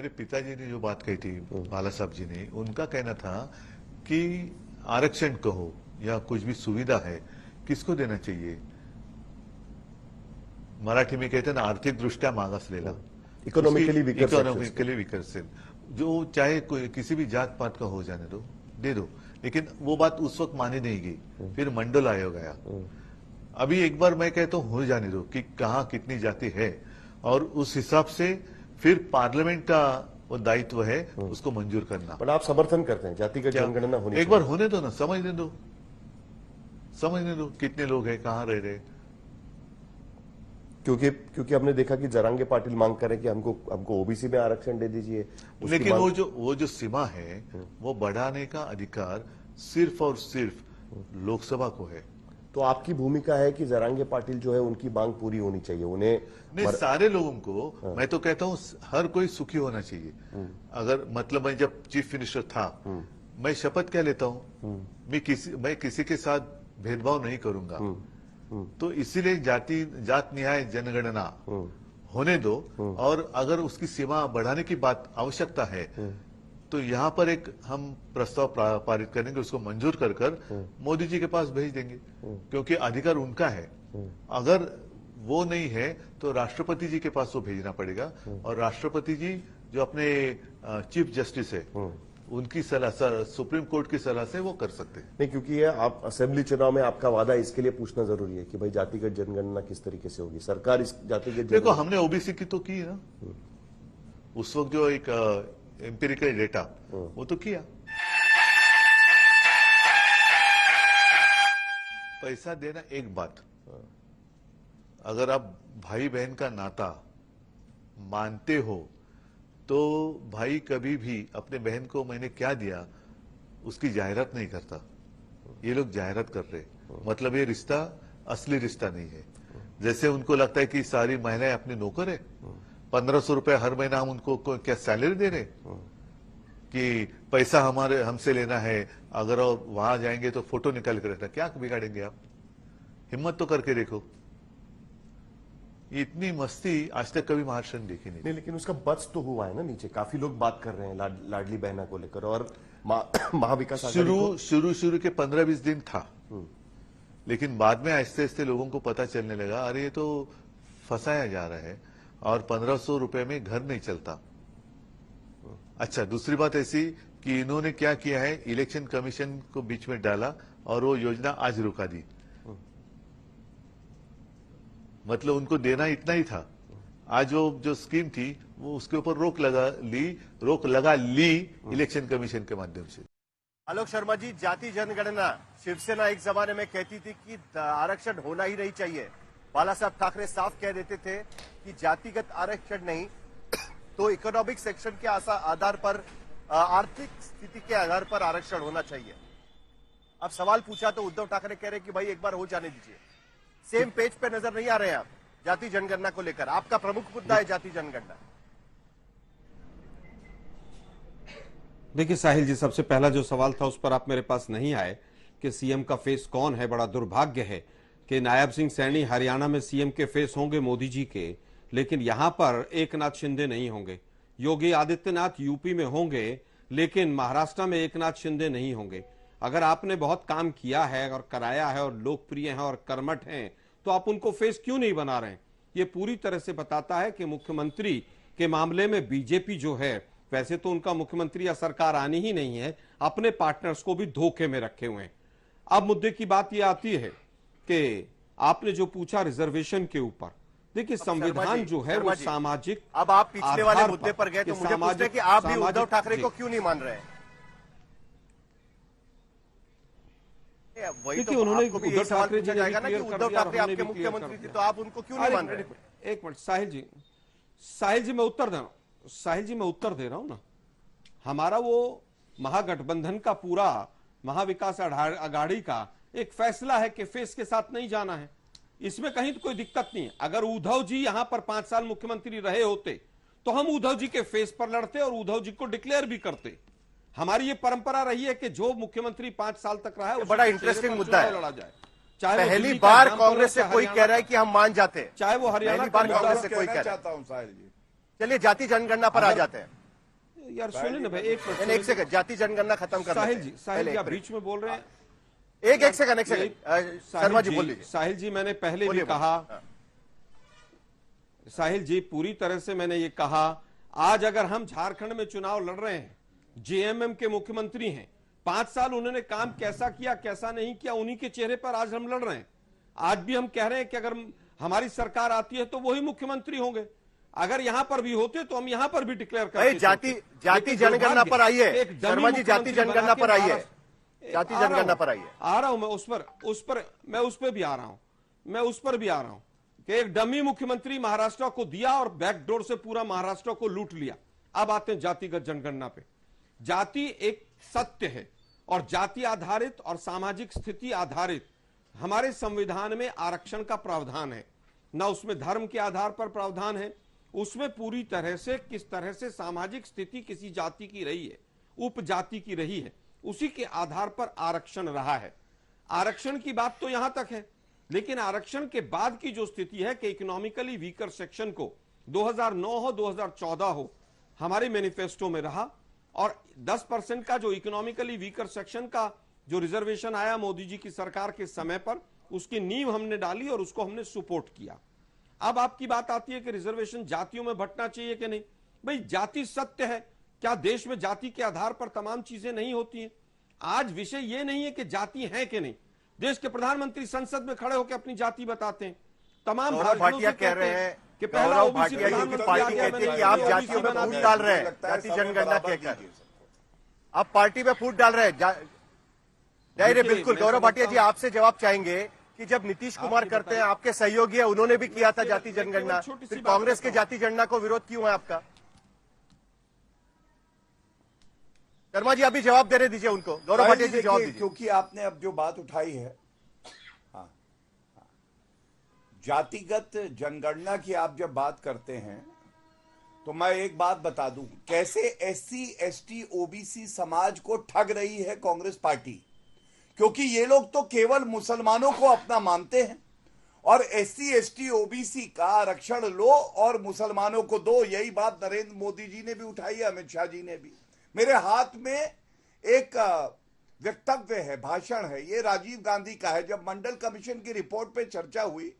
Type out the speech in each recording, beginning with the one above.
मेरे पिताजी ने जो बात कही थी, बाला साहब जी ने, उनका कहना था कि आरक्षण कहो या कुछ भी सुविधा है, किसको देना चाहिए? मराठी में कहते हैं ना, आर्थिक दृष्टया मागासलेला, इकोनॉमिकली विकसित, जो चाहे कोई किसी भी जात पात का हो जाने दो, दे दो। लेकिन वो बात उस वक्त मानी नहीं गई, फिर मंडल आयोग आया। अभी एक बार मैं कहता हूं हो जाने दो कि कहां कितनी जाति है, और उस हिसाब से फिर पार्लियामेंट का वो दायित्व है उसको मंजूर करना। पर आप समर्थन करते हैं जातिगत जनगणना होनी? एक बार होने दो ना, समझने दो कितने लोग हैं, कहां रह रहे। क्योंकि हमने देखा कि जरांगे पाटिल मांग करें कि हमको ओबीसी में आरक्षण दे दीजिए। लेकिन वो जो सीमा है वो बढ़ाने का अधिकार सिर्फ और सिर्फ लोकसभा को है। तो आपकी भूमिका है कि जरांगे पाटिल जो है उनकी मांग पूरी होनी चाहिए, उन्हें नहीं, सारे लोगों को। मैं तो कहता हूं हर कोई सुखी होना चाहिए। अगर मतलब मैं जब चीफ मिनिस्टर था, मैं शपथ क्या लेता हूं, मैं किसी के साथ भेदभाव नहीं करूंगा। तो इसीलिए जात न्याय जनगणना होने दो, और अगर उसकी सीमा बढ़ाने की बात आवश्यकता है तो यहाँ पर एक हम प्रस्ताव पारित करेंगे, उसको मंजूर कर मोदी जी के पास भेज देंगे, क्योंकि अधिकार उनका है। अगर वो नहीं है तो राष्ट्रपति जी के पास वो भेजना पड़ेगा, और राष्ट्रपति जी जो अपने चीफ जस्टिस है उनकी सलाह, सुप्रीम कोर्ट की सलाह से वो कर सकते हैं। नहीं, क्योंकि ये आप असेंबली चुनाव में आपका वादा इसके लिए पूछना जरूरी है कि भाई जातिगत जनगणना किस तरीके से होगी। सरकार इस जातिगत, देखो हमने ओबीसी की तो की ना, उस वक्त जो एक एम्पिरिकल डेटा वो तो किया। पैसा देना एक बात, अगर आप भाई बहन का नाता मानते हो तो भाई कभी भी अपने बहन को मैंने क्या दिया उसकी जाहिरात नहीं करता। ये लोग जाहिरात कर रहे, मतलब ये रिश्ता असली रिश्ता नहीं है। जैसे उनको लगता है कि सारी महिलाएं अपने नौकर है, 1500 रुपए हर महीना हम उनको क्या सैलरी दे रहे, कि पैसा हमसे लेना है, अगर वहां जाएंगे तो फोटो निकाल कर रखना। क्या बिगाड़ेंगे आप? हिम्मत तो करके देखो। इतनी मस्ती आज तक कभी महाराष्ट्र ने देखी नहीं। लेकिन उसका बच तो हुआ है ना, नीचे काफी लोग बात कर रहे हैं लाडली बहना को लेकर, और महाविकास शुरू के 15-20 दिन था, लेकिन बाद में आहिस्ते आहिस्ते लोगों को पता चलने लगा, अरे ये तो फंसाया जा रहा है, और 1500 रुपए में घर नहीं चलता। अच्छा, दूसरी बात ऐसी कि इन्होंने क्या किया है, इलेक्शन कमीशन को बीच में डाला और वो योजना आज रुका दी। मतलब उनको देना इतना ही था, आज वो जो स्कीम थी वो उसके ऊपर रोक लगा ली इलेक्शन कमीशन के माध्यम से। आलोक शर्मा जी, जाति जनगणना शिवसेना एक जमाने में कहती थी कि आरक्षण होना ही नहीं चाहिए। बाला साहब ठाकरे साफ कह देते थे कि जातिगत आरक्षण नहीं तो इकोनॉमिक सेक्शन के आधार पर, आर्थिक स्थिति के आधार पर आरक्षण होना चाहिए। अब सवाल पूछा तो उद्धव ठाकरे कह रहे कि भाई एक बार हो जाने दीजिए। सेम पेज पे नजर नहीं आ रहे हैं आप जाति जनगणना को लेकर? आपका प्रमुख मुद्दा है जाति जनगणना। देखिए साहिल जी, सबसे पहला जो सवाल था उस पर आप मेरे पास नहीं आए कि सीएम का फेस कौन है। बड़ा दुर्भाग्य है कि नायब सिंह सैनी हरियाणा में सीएम के फेस होंगे मोदी जी के, लेकिन यहां पर एकनाथ शिंदे नहीं होंगे। योगी आदित्यनाथ यूपी में होंगे, लेकिन महाराष्ट्र में एकनाथ शिंदे नहीं होंगे। अगर आपने बहुत काम किया है और कराया है और लोकप्रिय हैं और कर्मठ हैं, तो आप उनको फेस क्यों नहीं बना रहे हैं? ये पूरी तरह से बताता है कि मुख्यमंत्री के मामले में बीजेपी जो है, वैसे तो उनका मुख्यमंत्री या सरकार आनी ही नहीं है, अपने पार्टनर्स को भी धोखे में रखे हुए हैं। अब मुद्दे की बात यह आती है कि आपने जो पूछा रिजर्वेशन के ऊपर, देखिए संविधान जो है वो सामाजिक, अब आप पिछले वाले मुद्दे पर गए तो मुझे पूछते हैं कि आप भी उद्धव ठाकरे को क्यों नहीं मान रहे हैं? वही तो उन्होंने उद्धव ठाकरे जी जाएगा ना कि उद्धव ठाकरे आपके मुख्यमंत्री थे, तो आप उनको क्यों नहीं मान रहे? एक मिनट साहिल जी मैं उत्तर दे रहा हूं। साहिल जी मैं उत्तर दे रहा हूं ना। हमारा वो महागठबंधन का पूरा महाविकास अघाड़ी का एक फैसला है कि फेस के साथ नहीं जाना है। इसमें कहीं तो कोई दिक्कत नहीं है। अगर उद्धव जी यहां पर 5 साल मुख्यमंत्री रहे होते तो हम उद्धव जी के फेस पर लड़ते और उद्धव जी को डिक्लेयर भी करते। हमारी ये परंपरा रही है कि जो मुख्यमंत्री 5 साल तक रहा है, बड़ा इंटरेस्टिंग मुद्दा है, लड़ा जाए। चाहे पहली बार कांग्रेस से कोई कह रहा है कि हम मान जाते हैं, चाहे वो हरियाणा कांग्रेस से कोई कह रहा है। चलिए जाति जनगणना पर आ जाते हैं। यार सुनिए ना भाई, एक मिनट एक सेकंड, जाति जनगणना खत्म कर साहिल लेते जी, हैं। साहिल पहले जी एक आप बीच में बोल रहे हैं। एक सेकंड शर्मा जी बोल लीजिए। साहिल जी मैंने पहले भी बोलिए, कहा, हाँ। साहिल जी पूरी तरह से मैंने ये कहा, आज अगर हम झारखंड में चुनाव लड़ रहे हैं, जेएमएम के मुख्यमंत्री हैं, 5 साल उन्होंने काम कैसा किया कैसा नहीं किया, उन्हीं के चेहरे पर आज हम लड़ रहे हैं। आज भी हम कह रहे हैं कि अगर हमारी सरकार आती है तो वही मुख्यमंत्री होंगे। अगर यहां पर भी होते तो हम यहां पर भी डिक्लेयर करते। जाति जनगणना पर आइए शर्मा जी, जाति जनगणना पर आइए, जाति जनगणना पर आइए। आ रहा हूं मैं मैं उस पर भी आ रहा हूं, कि एक डमी मुख्यमंत्री महाराष्ट्र को दिया और बैकडोर से पूरा महाराष्ट्र को लूट लिया। अब आते हैं जातिगत जनगणना पे। जाति एक सत्य है और जाति आधारित और सामाजिक स्थिति आधारित हमारे संविधान में आरक्षण का प्रावधान है ना, उसमें धर्म के आधार पर प्रावधान है, उसमें पूरी तरह से किस तरह से सामाजिक स्थिति किसी जाति की रही है, उपजाति की रही है, उसी के आधार पर आरक्षण रहा है। आरक्षण की बात तो यहां तक है, लेकिन आरक्षण के बाद की जो स्थिति है कि इकोनॉमिकली वीकर सेक्शन को 2009 हो 2014 हो हमारे मैनिफेस्टो में रहा, और 10% का जो इकोनॉमिकली वीकर सेक्शन का जो रिजर्वेशन आया मोदी जी की सरकार के समय पर, उसकी नींव हमने डाली और उसको हमने सपोर्ट किया। अब आपकी बात आती है कि रिजर्वेशन जातियों में बंटना चाहिए कि नहीं। भाई जाति सत्य है, क्या देश में जाति के आधार पर तमाम चीजें नहीं होती हैं? आज विषय यह नहीं है कि जाति है कि नहीं, देश के प्रधानमंत्री संसद में खड़े होकर अपनी जाति बताते हैं। तमाम भाटिया कह रहे हैं कि पहला ओबीसी पार्टी कहती है कि आप जातियों में फूट डाल रहे हैं, जाति जनगणना कहकर आप पार्टी में फूट डाल रहे हैं। नहीं, बिल्कुल गौरव भाटिया जी आपसे जवाब चाहेंगे कि जब नीतीश कुमार करते हैं, आपके सहयोगी है, उन्होंने भी किया था जाति जनगणना, फिर कांग्रेस के जाति जनगणना को विरोध क्यों है आपका? शर्मा जी अभी जवाब देने दीजिए उनको, गौरव भाटिया जी जवाब दीजिए। क्योंकि आपने अब जो बात उठाई है, हाँ, जातिगत जनगणना की आप जब बात करते हैं तो मैं एक बात बता दूं, कैसे एससी एसटी ओबीसी समाज को ठग रही है कांग्रेस पार्टी। क्योंकि ये लोग तो केवल मुसलमानों को अपना मानते हैं और एससी एसटी ओबीसी का आरक्षण लो और मुसलमानों को दो। यही बात नरेंद्र मोदी जी ने भी उठाई है, अमित शाह जी ने भी। मेरे हाथ में एक वक्तव्य है, भाषण है, ये राजीव गांधी का है। जब मंडल कमीशन की रिपोर्ट पे चर्चा हुई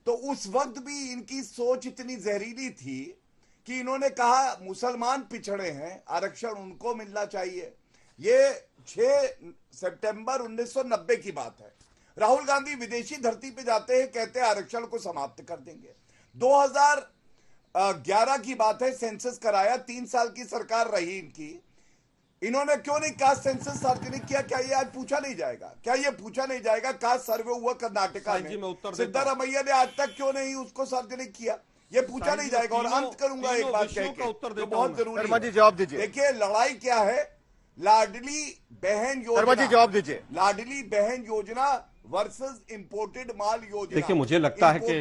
तो उस वक्त भी इनकी सोच इतनी जहरीली थी कि इन्होंने कहा मुसलमान पिछड़े हैं, आरक्षण उनको मिलना चाहिए। ये 6 सितंबर 1990 की बात है। राहुल गांधी विदेशी धरती पे जाते हैं, कहते हैं आरक्षण को समाप्त कर देंगे। 2011 की बात है, सेंसस कराया, 3 साल की सरकार रही इनकी। इन्होंने क्यों नहीं कास्ट सेंसस सार्वजनिक किया? क्या ये आज पूछा नहीं जाएगा? क्या ये पूछा नहीं जाएगा? कास्ट सर्वे हुआ कर्नाटका में, सिद्धारमैया ने आज तक क्यों नहीं उसको सार्वजनिक किया? ये पूछा नहीं जाएगा। और अंत करूंगा एक बात कह के, जो बहुत जरूरी है। जवाब दीजिए। देखिए लड़ाई क्या है, लाडली बहन योजना, जी जवाब दीजिए। लाडली बहन योजना वर्सेस इंपोर्टेड माल योजना। देखिए मुझे लगता है कि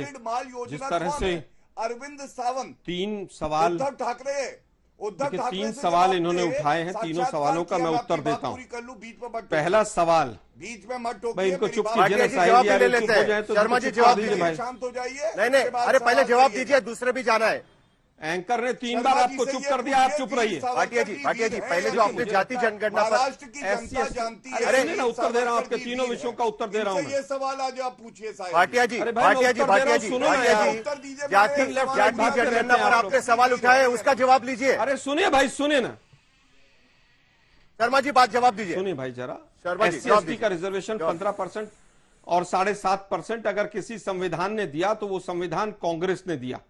जिस तरह से अरविंद सावंत, 3 सवाल, उद्धव ठाकरे 3 सवाल इन्होंने उठाए हैं। तीनों सवालों का मैं उत्तर देता हूँ। पहला सवाल, बीच में मत टोकिए, भाई इनको चुप मेरी बात कीजिए ना, जी, साहिल जवाब जी, यार, ले चुप लेते हो हैं। जाए तो शर्मा जी चुप जवाब कर दीजिए भाई। शांत हो जाइए। नहीं, अरे पहले जवाब दीजिए, दूसरे भी जाना है। एंकर ने 3 बार आपको चुप कर दिया, आप चुप रहिए। भाटिया जी पहले जो आपने जाति जनगणना पर महाराष्ट्र की जनता जानती है। अरे नहीं ना, उत्तर दे रहा हूं, आपके तीनों विषयों का उत्तर दे रहा हूं मैं। ये सवाल आज आप पूछिए साहिब। भाटिया जी, अरे भाई, मैं उत्तर दे रहा हूं, सुनो ना यार। जाति जनगणना पर आपने सवाल उठाए, उसका जवाब लीजिए। अरे सुनिए भाई, सुनिए ना, शर्मा जी बात जवाब दीजिए। सुनिए भाई जरा। शर्मा जी, एससी एसटी का रिजर्वेशन 15% और 7.5% अगर किसी संविधान ने दिया तो वो संविधान कांग्रेस ने दिया।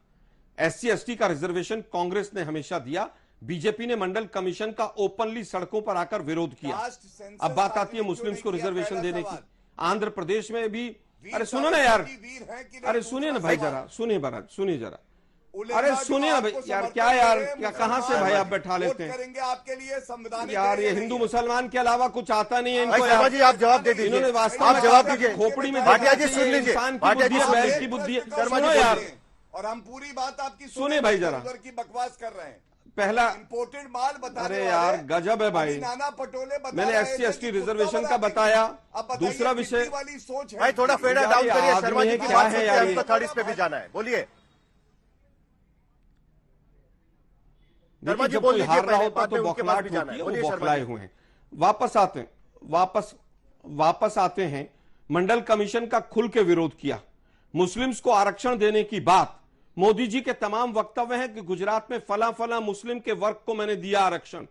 एससी एसटी का रिजर्वेशन कांग्रेस ने हमेशा दिया। बीजेपी ने मंडल कमीशन का ओपनली सड़कों पर आकर विरोध किया। अब बात आती है मुस्लिम्स को रिजर्वेशन देने की। आंध्र प्रदेश में भी, अरे सुनो ना यार, अरे सुनिए ना भाई जरा, सुनिए महाराज, सुनिए जरा, अरे सुनिए ना भाई यार, क्या यार, क्या कहां से भाई आप बैठा लेते हैं करेंगे आपके लिए संविधान यार? ये हिंदू मुसलमान के अलावा कुछ आता नहीं है इनको। शर्मा जी आप जवाब दे दीजिए। इन्होंने वास्तव आप में जवाब दीजिए। खोपड़ी में भाटिया जी देखा सुन कि लीजिए। इंसान की भाटिया जी बुद्धि है, सुन बैल लीजिए। की बुद्धि है। शर्मा जी सुनो यार, और हम पूरी बात आपकी सुनिए भाई जरा। की बकवास कर रहे हैं। पहला, इंपोर्टेड माल बताने अरे यार गजब है भाई। नाना पटोले बता मैंने रहे एससी थे एसटी कि रिजर्वेशन कुत्ता का बना बताया। देंगे। दूसरा विषय वाली सोच है भाई थोड़ा फेडर डाउन यार, करिए। आदमी शर्मा जी है, की क्या बात है सुनते यार हैं, ये? हमको थर्ड इस पे भी जाना है। बोलिए। शर्मा जी जब बोल कोई लीजिए हार रहा पहले, होता बाद तो में उनके पास भी बौखलाहट जाना होती है। है, बोलिए वो शर्मा बौखलाए जी। हुए हैं। वापस आते हैं। मंडल कमीशन का खुल के विरोध किया। मुस्लिम्स को आरक्षण देने की बात, मोदी जी के तमाम वक्तव्य हैं कि गुजरात में फला फला मुस्लिम के वर्ग को मैंने दिया आरक्षण।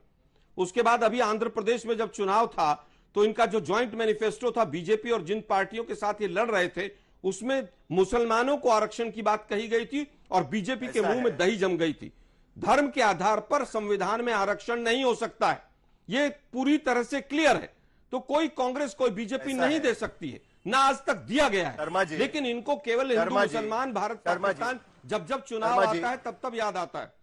उसके बाद अभी आंध्र प्रदेश में जब चुनाव था तो इनका जो ज्वाइंट मैनिफेस्टो था, बीजेपी और जिन पार्टियों के साथ ये लड़ रहे थे, उसमें मुसलमानों को आरक्षण की बात कही गई थी और बीजेपी के मुंह में दही जम गई थी। धर्म के आधार पर संविधान में आरक्षण नहीं हो सकता है, यह पूरी तरह से क्लियर है। तो कोई कांग्रेस, कोई बीजेपी नहीं दे सकती है, ना आज तक दिया गया है। लेकिन इनको केवल हिंदू मुसलमान, भारत पाकिस्तान जब जब चुनाव आता है तब तब याद आता है।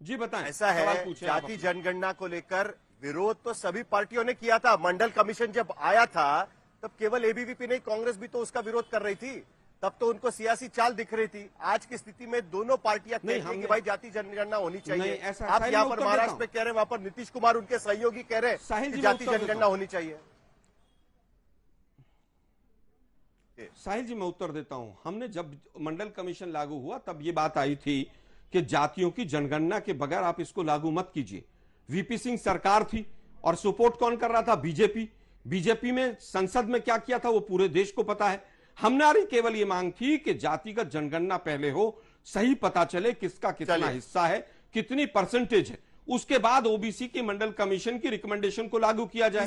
जी बताएं। ऐसा है, जाति जनगणना को लेकर विरोध तो सभी पार्टियों ने किया था। मंडल कमीशन जब आया था तब केवल एबीवीपी नहीं, कांग्रेस भी तो उसका विरोध कर रही थी। तब तो उनको सियासी चाल दिख रही थी। आज की स्थिति में दोनों पार्टियां कहती हैं कि भाई जाति जनगणना होनी चाहिए। आप यहाँ पर महाराष्ट्र में कह रहे हैं, वहां पर नीतीश कुमार उनके सहयोगी कह रहे हैं कि जाति जनगणना होनी चाहिए। साहिल जी मैं उत्तर देता हूं। हमने जब मंडल कमीशन लागू हुआ तब यह बात आई थी कि जातियों की जनगणना के बगैर आप इसको लागू मत कीजिए। वीपी सिंह सरकार थी और सपोर्ट कौन कर रहा था? बीजेपी। बीजेपी में संसद में क्या किया था वो पूरे देश को पता है। हमारी केवल ये मांग थी कि जातिगत जनगणना पहले हो, सही पता चले किसका कितना हिस्सा है, कितनी परसेंटेज है, उसके बाद ओबीसी की मंडल कमीशन की रिकमेंडेशन को लागू किया जाए।